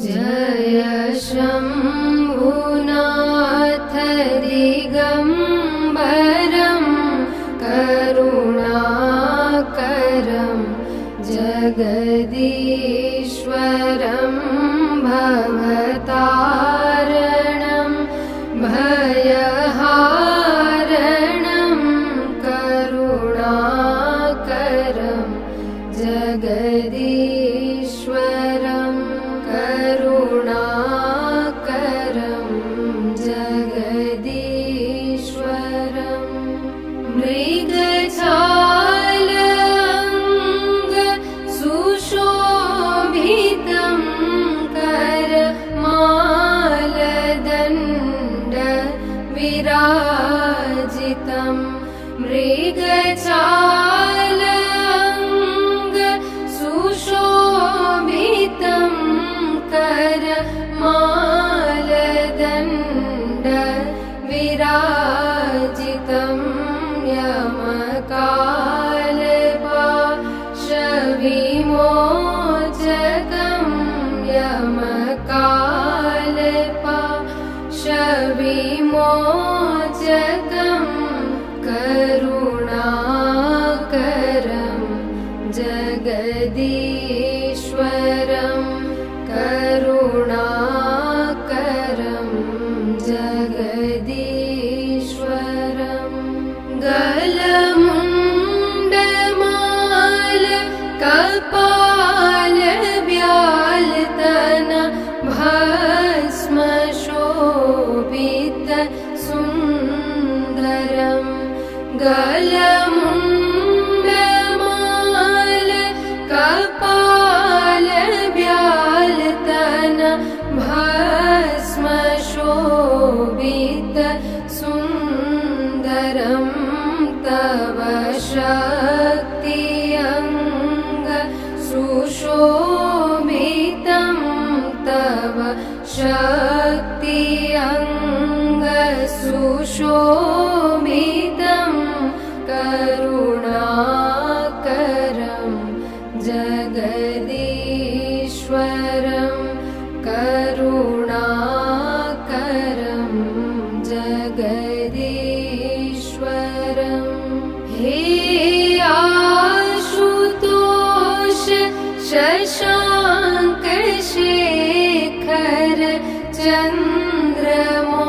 जय शम्भुनाथ दिगम्बरं करुणाकरं जगदीश्वरं भवतारणं भयहारणं करुणाकरं जगदीश्वरं करुणाकरं जगदीश्वरं मृगछालाङ्ग सुशोभितं करमालदण्ड विराजितं मृगछालाङ्ग सुशोभितं करमालदण्ड विराजितं यमकालपाशविमोचकं यमकालपाशविमोचकं करुणाकरं जगदीश्वरं करुणाकरं जगदीश्वरं गलमुण्डमाल कपालव्यालतन भस्मशोभित सुन्दरं गलमुण्डमाल कपालव्यालतन भस्मशोभित सुन्दरं तव शक्ति अङ्ग सुशोभितं तव शक्ति अङ्ग सुशोभितं करुणाकरं जगदीश्वरं करुणाकरं जगदीश्वरं हे आशुतोष शशाङ्क शेखर चन्द्रमौलि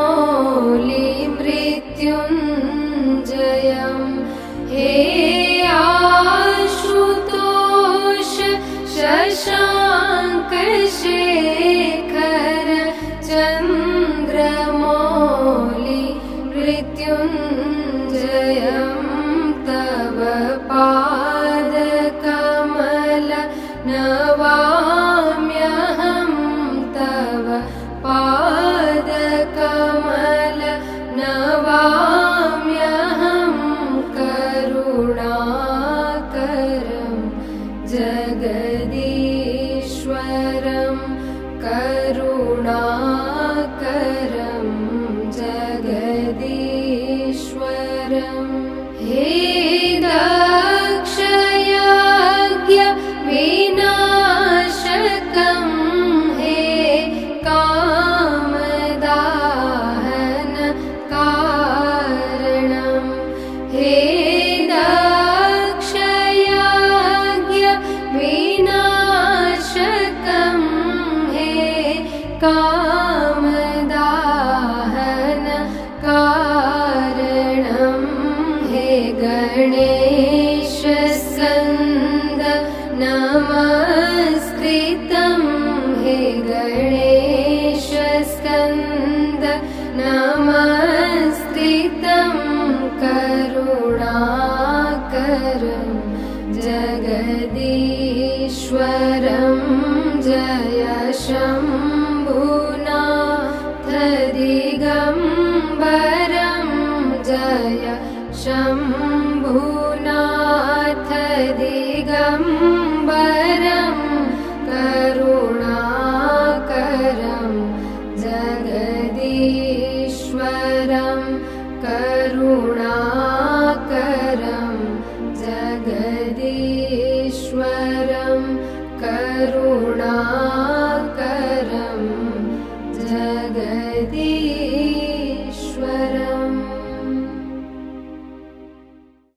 मृत्युञ्जयं हे आशुतोष शशाङ्क शेखर चन्द्रमौलि मृत्युञ्जयं तव पादकमल नवाम्यहं तव पादकमल नवाम्यहं करुणाकरं जगदीश्वरं करुणाकरं जगदीश्वरं हे दक्षयज्ञ विनाशकं हे कामदाहन कारणं हे दक्षयज्ञ विनाशकं हे कामदाहन कारणं हे गणेश स्कन्द नमस्कृतं हे गणेश स्कन्द नमस्कृतं करुणाकरं जगदीश्वरं जय शम्भुनाथ दिगम्बरं जय शम्भुनाथ दिगम्बरं करुणाकरं जगदीश्वरं करुणाकरं जगदीश्वरं करुणाकरं जगदीशम्